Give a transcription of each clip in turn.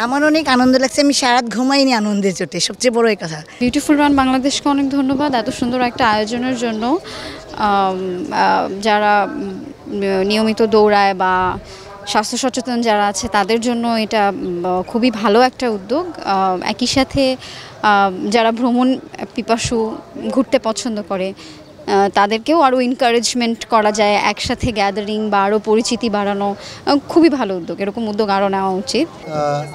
আমার অনেক আনন্দ লাগছে, আমি সারা রাত ঘুমাইনি আনন্দের চোটে, সবচেয়ে বড় এই কথা। বিউটিফুল রান বাংলাদেশকে অনেক ধন্যবাদ এত সুন্দর একটা আয়োজনের জন্য। যারা নিয়মিত দৌড়ায় বা স্বাস্থ্য সচেতন যারা আছে তাদের জন্য এটা খুবই ভালো একটা উদ্যোগ। একই সাথে যারা ভ্রমণ পিপাসু, ঘুরতে পছন্দ করে তাদেরকেও আরও এনকারেজমেন্ট করা যায়, একসাথে গ্যাদারিং বা আরও পরিচিতি বাড়ানো খুবই ভালো উদ্যোগ। এরকম উদ্যোগ আরও নেওয়া উচিত।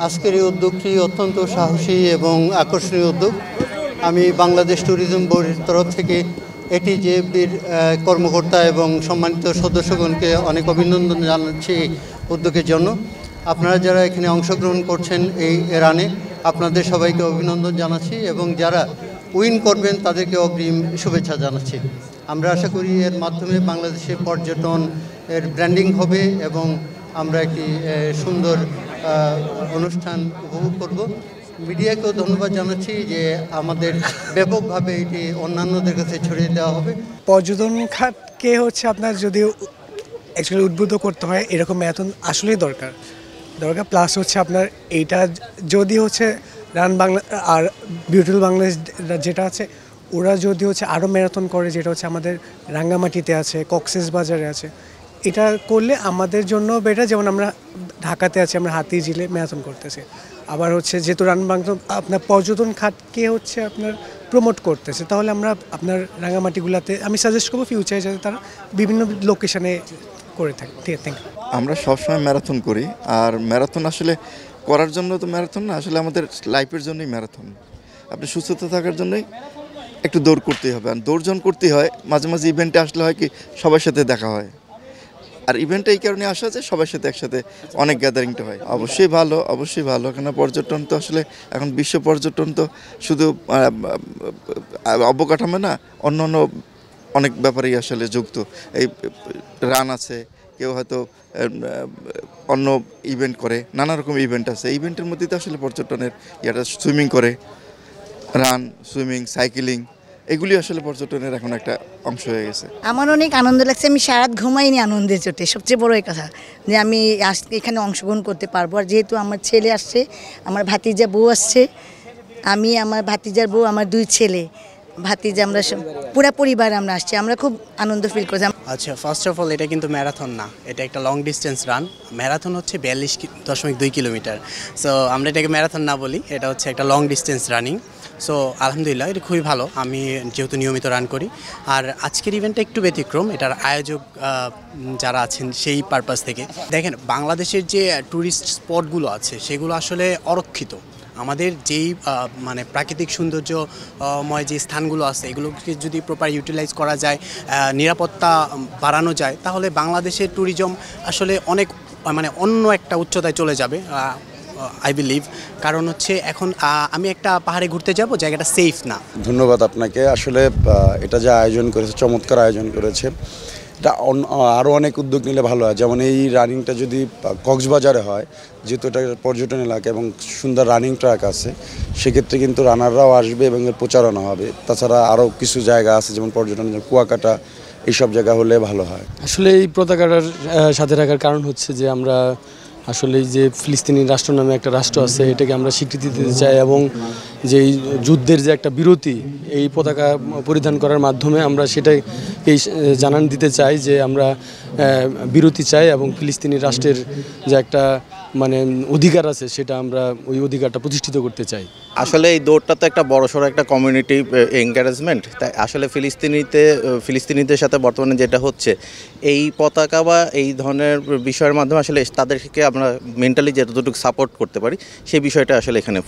আজকের এই উদ্যোগটি অত্যন্ত সাহসী এবং আকর্ষণীয় উদ্যোগ। আমি বাংলাদেশ ট্যুরিজম বোর্ডের তরফ থেকে এটিজেবির কর্মকর্তা এবং সম্মানিত সদস্যগণকে অনেক অভিনন্দন জানাচ্ছি উদ্যোগের জন্য। আপনারা যারা এখানে অংশগ্রহণ করছেন এই রানে, আপনাদের সবাইকে অভিনন্দন জানাচ্ছি এবং যারা উইন করবেন তাদেরকে অগ্রিম শুভেচ্ছা জানাচ্ছি। আমরা আশা করি এর মাধ্যমে বাংলাদেশের পর্যটন এর ব্র্যান্ডিং হবে এবং আমরা একটি সুন্দর অনুষ্ঠান উপভোগ করব। মিডিয়াকেও ধন্যবাদ জানাচ্ছি যে আমাদের ব্যাপকভাবে এটি অন্যান্যদের কাছে ছড়িয়ে দেওয়া হবে। পর্যটন খাতকে আপনার যদি অ্যাকচুয়ালি উদ্বুদ্ধ করতে হয়, এরকম ম্যারাথন আসলেই দরকার। প্লাস আপনার এইটা যদি রান বাংলা আর বিউটিফুল বাংলাদেশ যেটা আছে, ওরা যদি আরও ম্যারাথন করে, যেটা আমাদের রাঙ্গামাটিতে আছে, কক্সেস বাজারে আছে, এটা করলে আমাদের জন্য বেটার। যেমন আমরা ঢাকাতে আছি, আমরা হাতিঝিলে ম্যারাথন করতেছি, আবার যেহেতু রান বাংলা আপনার পর্যটন খাতকে আপনার প্রমোট করতেছে, তাহলে আমরা আপনার রাঙ্গামাটিগুলোতে আমি সাজেস্ট করবো ফিউচারে যাতে তারা বিভিন্ন লোকেশানে করে থাকে। ঠিক আছে, থ্যাংক ইউ। আমরা সবসময় ম্যারাথন করি, আর ম্যারাথন আসলে করার জন্য তো ম্যারাথন না, আসলে আমাদের লাইফের জন্যই ম্যারাথন। আপনি সুস্থতা থাকার জন্যই একটু দৌড় করতেই হবে, আর দৌড় যখন করতেই হয়, মাঝে মাঝে ইভেন্টে আসলে হয় কি সবার সাথে দেখা হয়, আর ইভেন্টে এই কারণে আসা যায় সবার সাথে একসাথে অনেক গ্যাদারিংটা হয়। অবশ্যই ভালো, অবশ্যই ভালো। কেন পর্যটন তো আসলে এখন বিশ্ব পর্যটন তো শুধু অবকাঠামো না, অন্য অন্য অনেক ব্যাপারেই আসলে যুক্ত। এই রান আছে, কেউ হয়তো অন্য ইভেন্ট করে, নানা রকম ইভেন্ট আছে। ইভেন্টের মধ্যে তো আসলে পর্যটনের ইয়েটা সুইমিং করে, রান, সুইমিং, সাইকেলিং, এগুলি আসলে পর্যটনের এখন একটা অংশ হয়ে গেছে। আমার অনেক আনন্দ লাগছে, আমি সারা রাত ঘুমাইনি আনন্দের চোটে, সবচেয়ে বড় এই কথা যে আমি এখানে অংশগ্রহণ করতে পারবো। আর যেহেতু আমার ছেলে আসছে, আমার ভাতিজা বউ আসছে, আমি, আমার ভাতিজার বউ, আমার 2 ছেলে ভাতিজা, আমরা পুরো পরিবার আমরা আসছি, আমরা খুব আনন্দ ফিল করছি। আচ্ছা, ফার্স্ট অফ অল এটা কিন্তু ম্যারাথন না, এটা একটা long distance run. Marathon 42.2 kilometre. So আমরা এটাকে ম্যারাথন না বলি, এটা একটা লং ডিস্টেন্স রানিং। সো আলহামদুলিল্লাহ, এটা খুবই ভালো। আমি যেহেতু নিয়মিত রান করি, আর আজকের ইভেন্টটা একটু ব্যতিক্রম, এটার আয়োজক যারা আছেন সেই পারপাস থেকে। দেখেন, বাংলাদেশের যে ট্যুরিস্ট স্পটগুলো আছে সেগুলো আসলে অরক্ষিত। আমাদের যেই মানে প্রাকৃতিক সৌন্দর্যময় যে স্থানগুলো আছে, এগুলোকে যদি প্রপার ইউটিলাইজ করা যায়, নিরাপত্তা বাড়ানো যায়, তাহলে বাংলাদেশের ট্যুরিজম আসলে অনেক মানে অন্য একটা উচ্চতায় চলে যাবে আই বিলিভ। কারণ এখন আমি একটা পাহাড়ে ঘুরতে যাব, জায়গাটা সেফ না। ধন্যবাদ আপনাকে। আসলে এটা যে আয়োজন করেছে, চমৎকার আয়োজন করেছে। এটা আরও অনেক উদ্যোগ নিলে ভালো হয়। যেমন এই রানিংটা যদি কক্সবাজারে হয়, যেহেতু এটা পর্যটন এলাকা এবং সুন্দর রানিং ট্র্যাক আছে, সেক্ষেত্রে কিন্তু রানাররাও আসবে এবং এর প্রচারণা হবে। তাছাড়া আরও কিছু জায়গা আছে যেমন পর্যটন, কুয়াকাটা, এইসব জায়গা হলে ভালো হয়। আসলে এই পতাকাটার সাথে রাখার কারণ যে আমরা আসলে এই যে ফিলিস্তিনি রাষ্ট্র নামে একটা রাষ্ট্র আছে, এটাকে আমরা স্বীকৃতি দিতে চাই, এবং যে এই যুদ্ধের যে একটা বিরতি, এই পতাকা পরিধান করার মাধ্যমে আমরা সেটাই জানান দিতে চাই যে আমরা বিরতি চাই, এবং ফিলিস্তিনি রাষ্ট্রের যে একটা মানে অধিকার আছে, সেটা আমরা ওই অধিকারটা প্রতিষ্ঠিত করতে চাই। আসলে এই দৌড়টা তো একটা বড়সড় একটা কমিউনিটি এনকারেজমেন্ট। তাই আসলে ফিলিস্তিনিদের সাথে বর্তমানে যেটা হচ্ছে, এই পতাকা বা এই ধরনের বিষয়ের মাধ্যমে আসলে তাদেরকে আমরা মেন্টালি যতটুকু সাপোর্ট করতে পারি, সেই বিষয়টা আসলে এখানে